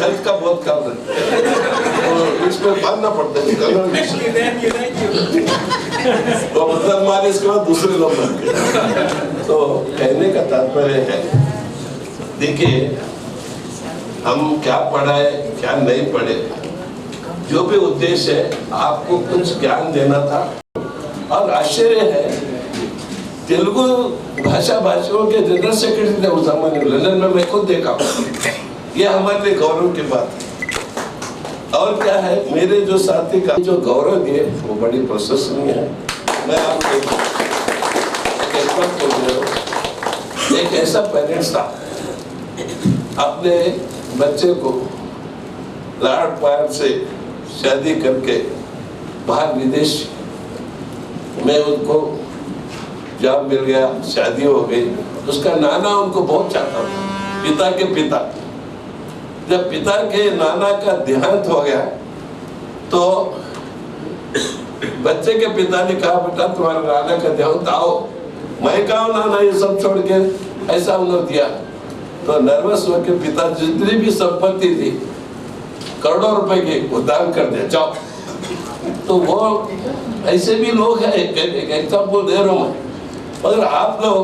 Health का बहुत ख्याल रखते हैं, तो इसमें मानना पड़ता है। तो मतलब मारे इसके बाद दूसरे लोग बनते। तो कहने का तात्पर्य है, देखिए हम क्या पढ़ाए क्या नहीं पढ़े, जो भी उद्देश्य है आपको कुछ ज्ञान देना था। और आश्चर्य है, तेलुगु भाषा भाषियों के जनरल सेक्रेटरी थे उस जमाने में, लंदन में मैं खुद देखा। ये हमारे लिए गौरव की बात है। और क्या है, मेरे जो साथी का जो गौरव दिए वो बड़ी प्रशंसनीय है। मैं आपको एक ऐसा पेरेंट्स था, अपने बच्चे को लाड प्यार से शादी करके बाहर विदेश में उनको जॉब मिल गया, शादी हो गई। उसका नाना उनको बहुत चाहता था, पिता के पिता। जब पिता के नाना का देहांत हो गया तो बच्चे के पिता ने कहा, बेटा तुम्हारा नाना का देहांत, आओ। मैं कहा नाना ये सब छोड़ के, ऐसा उन्होंने दिया। तो नर्वस होकर पिता जितनी भी संपत्ति थी करोड़ों रुपए की, वो दान कर दिया, जाओ। तो वो ऐसे भी लोग हैं, एक एग्जाम्पल दे रहा हूँ मैं। मगर आप लोग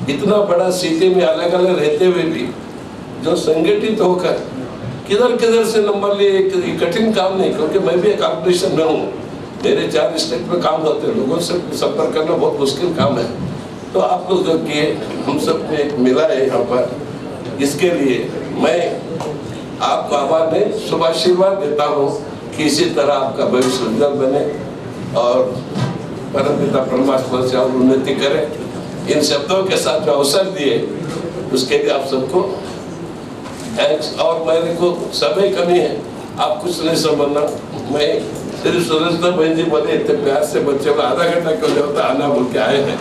इतना बड़ा सिटी में अलग अलग रहते हुए भी जो संगठित होकर किधर किधर से नंबर लिए, कठिन काम नहीं, क्योंकि मैं भी एक कॉम्पिटिशन में हूँ। मेरे 4 स्टेट में काम होते हैं, लोगों से संपर्क करना बहुत मुश्किल काम है। तो आप लोग जो किए, हम सब ने मिला है यहाँ पर, इसके लिए मैं आपको आभार में शुभाशीर्वाद देता हूँ कि इसी तरह आपका भविष्य उज्जवल बने और परमपिता परमात्मा से और उन्नति करें। इन शब्दों के साथ जो अवसर दिए उसके लिए आप सबको थैंक्स। और मेरे को समय कमी है, आप कुछ नहीं समझना। मैं सिर्फ सुरेंद्र बहन जी बोले इतने प्यार से बच्चे को आधा घंटा क्यों नहीं होता, आना बोल के आए हैं,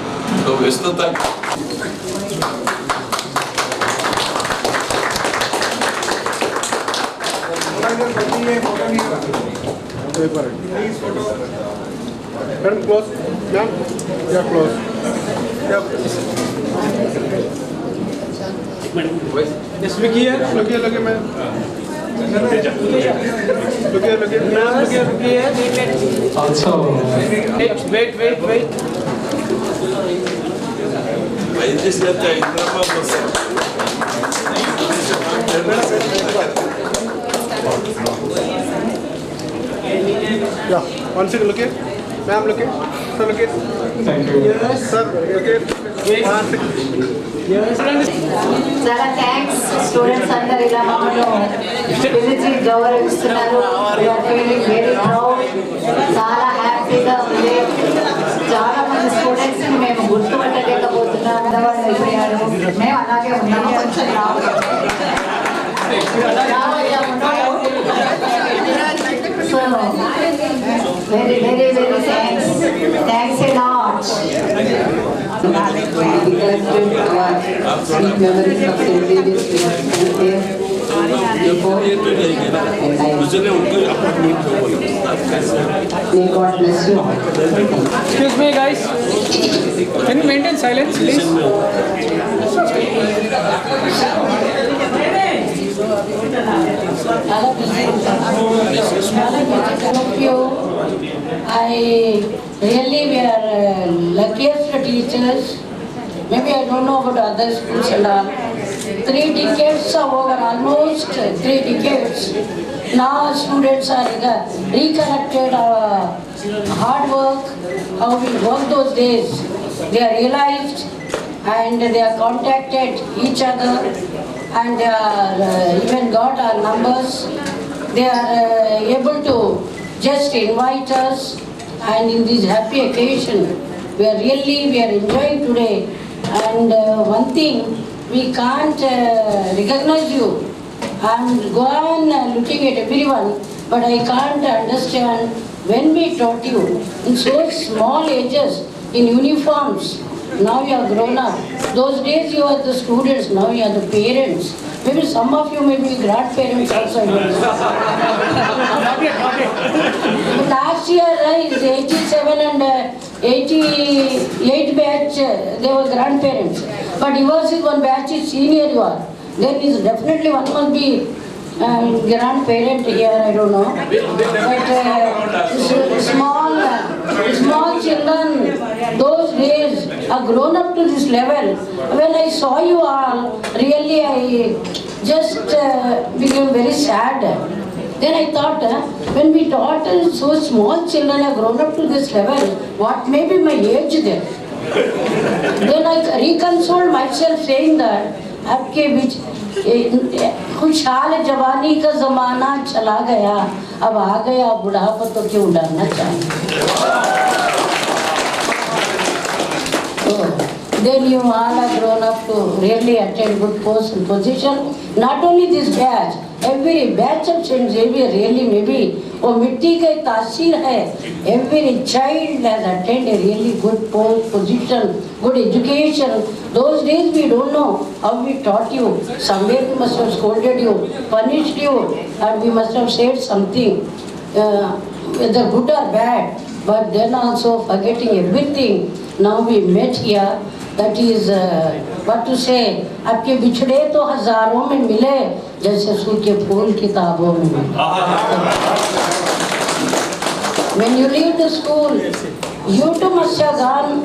तो व्यस्तता Madam, close. Ma'am, yeah, close. Yeah. Just look here, ma'am. Look here, ma'am. Look here. Also, Wait. Yeah, one second, look here. Ma'am, look here. Sir, look here. thank you. Yes, sir, look here. One second. Yes. చాలా thanks students అందరు ఇలా మమ్మల్ని పిలిచి గౌరవిస్తున్నారు. Feeling very proud, చాలా హ్యాపీగా ఉంది. చాలా మంది స్టూడెంట్స్ మేము గుర్తుపట్టలేకపోతున్నాం, పెద్దవాళ్ళు అయిపోయారు. మేము అలాగే ఉన్నాము, కొంచెం so very very very thanks a lot. Sweet memories of St. David's here. May God bless you. Excuse me, guys. Can you maintain silence, please? We are luckiest teachers. Maybe I don't know about other schools and all. 3 decades over, almost 3 decades. Now students are recollected our hard work, how we worked those days. They are realized and they are contacted each other and they are even got our numbers. They are able to just invite us, and in this happy occasion we are enjoying today. And one thing, we can't recognize you and go on looking at everyone, but I can't understand when we taught you in so small ages in uniforms. Now you are grown up. Those days you are the students, now you are the parents. Maybe some of you may be grandparents also. Last year is 87 and 88 batch, they were grandparents. But yours is one batch is senior you are. Then is definitely one must be grandparent here, I don't know. But small children, those days, are grown up to this level. When I saw you all, really I just became very sad. Then I thought, when we taught so small children have grown up to this level, what may be my age then? Then I reconsoled myself saying that, आपके बीच खुशहाल जवानी का जमाना चला गया, अब आ गया बुढ़ापा तो क्यों डरना चाहिए? Then you all are grown up to really attain good post and position. Not only this batch, every batch of St. Xavier really maybe वो मिट्टी का तासीर है. Every child has attained a really good post position, good education. Those days we don't know how we taught you. Somewhere we must have scolded you, punished you, and we must have said something, whether good or bad. But then also forgetting everything. Now we met here. That is what to say. आपके बिछड़े तो हजारों में मिले, जैसे सूर के फूल किताबों में मिले. When you leave the school, you too must have gone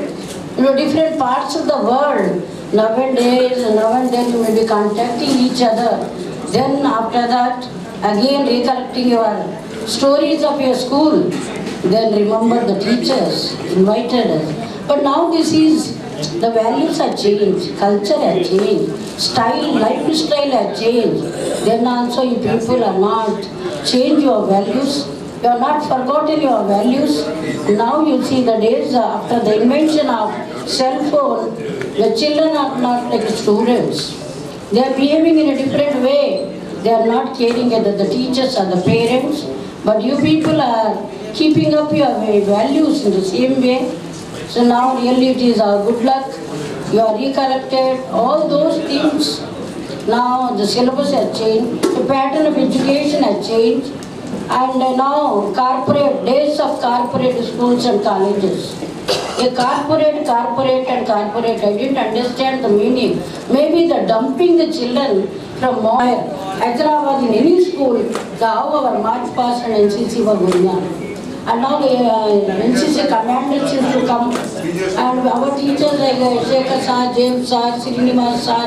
different parts of the world. Nowadays, now and then you may be contacting each other. Then after that, again recollecting your stories of your school. Then remember the teachers invited us. But now this is, the values have changed, culture has changed, lifestyle has changed. Then also you people are not change your values. You have not forgotten your values. Now you see the days after the invention of cell phone, the children are not like students. They are behaving in a different way. They are not caring whether the teachers or the parents. But you people are keeping up your values in the same way. So now really it is our good luck. You are recollected, all those things. Now the syllabus has changed, the pattern of education has changed. And now days of corporate schools and colleges. A corporate, I didn't understand the meaning. Maybe the dumping the children from Hyderabad in any school, how our March past and NCC were going on. And now the NCC commanders used to come, and our teachers like Shekhar Sir, James Sir, Srinivas Sir,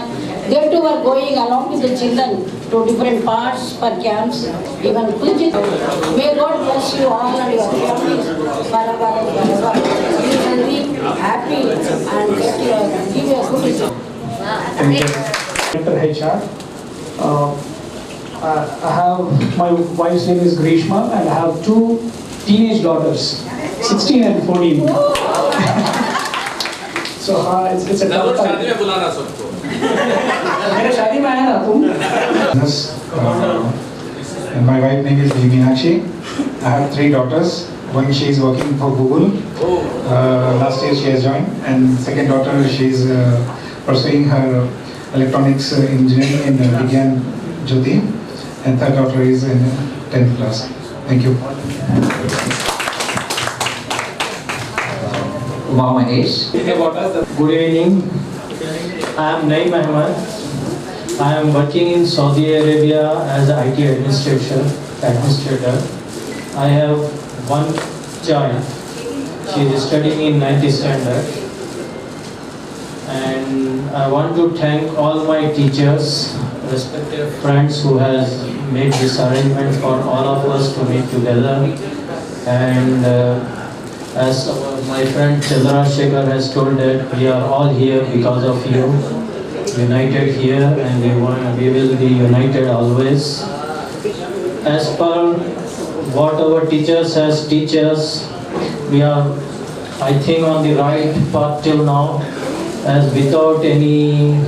they too were going along with the children to different parts for camps, even Kujit. May God bless you all and your families forever and forever. Be healthy, happy, and give you a good result. Thank you. Dr. HR. I have, my wife's name is Grishma, and I have two teenage daughters, 16 and 14. So it's a tough time. मेरे शादी में आया ना तुम? And my wife name is Meenakshi. I have 3 daughters. One she is working for Google. Last year she has joined, and second daughter she is pursuing her electronics engineering in Vigyan Jyoti, and third daughter is in 10th class. Thank you. Umar Mahesh. Good evening. I am Naeem Ahmed. I am working in Saudi Arabia as an IT administrator. I have one child. She is studying in 9th standard. And I want to thank all my teachers, respective friends who has made this arrangement for all of us to meet together. And as my friend Chandra Shekhar has told that we are all here because of you, united here, and we will be united always. As per what our teachers has teachers, we are, I think, on the right path till now, as without any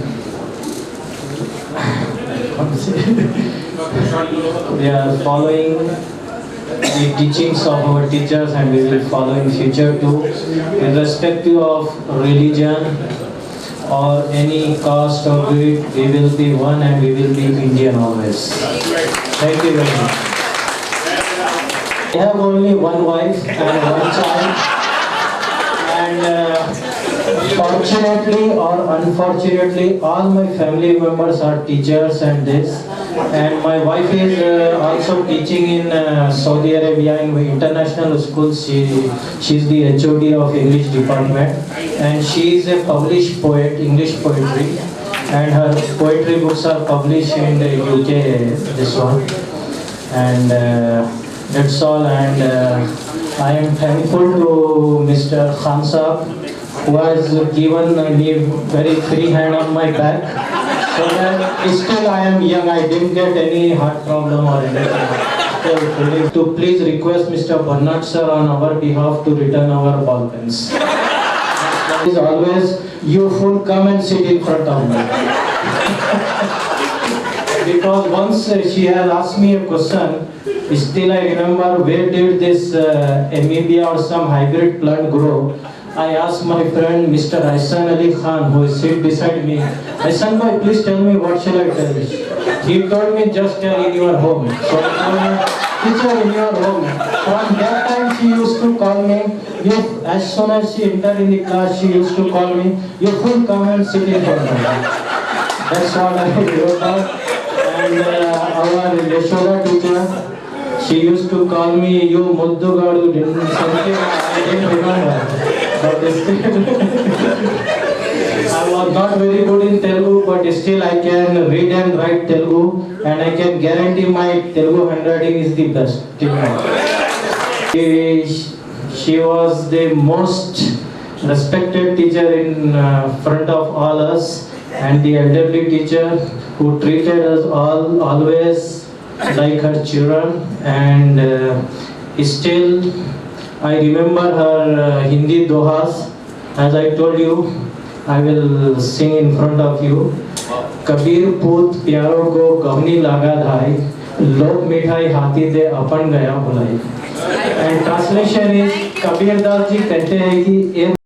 we are following the teachings of our teachers, and we will follow in future too, irrespective of religion or any caste or creed. We will be one, and we will be Indian always. Thank you very much. I have only one wife and one child, and fortunately or unfortunately, all my family members are teachers and this. And my wife is also teaching in Saudi Arabia in international school. She's the HOD of English department, and she is a published poet, English poetry, and her poetry books are published in the UK. This one, and that's all. And I am thankful to Mr. Khan Saab, who has given me very free hand on my back. So that still I am young, I didn't get any heart problem or anything. To please request Mr. Bernard sir on our behalf to return our ball pens. Is always, you full come and sit in front of me. Because once she has asked me a question, still I remember where did this amoeba or some hybrid plant grow. I asked my friend Mr. Ahsan Ali Khan, who is sit beside me, Ahsan bhai, please tell me what shall I tell you. He told me just tell in your home. So I told him, teacher in your home. From that time she used to call me, as soon as she entered in the class, she used to call me, you full come and sit in front of me. That's what I wrote down. And our Yashoda teacher, she used to call me, you Muddu Gadu, something I didn't remember. But still, I was not very good in Telugu, but still I can read and write Telugu, and I can guarantee my Telugu handwriting is the best. She was the most respected teacher in front of all us, and the elderly teacher who treated us all always like her children. And still I remember her Hindi dohas. As I told you, I will sing in front of you. Kabir Poot प्यारों को गवनी लगा धाई, लोग मिठाई हाथी दे अपन गया बुलाई. And translation is, Kabir Das ji कहते हैं कि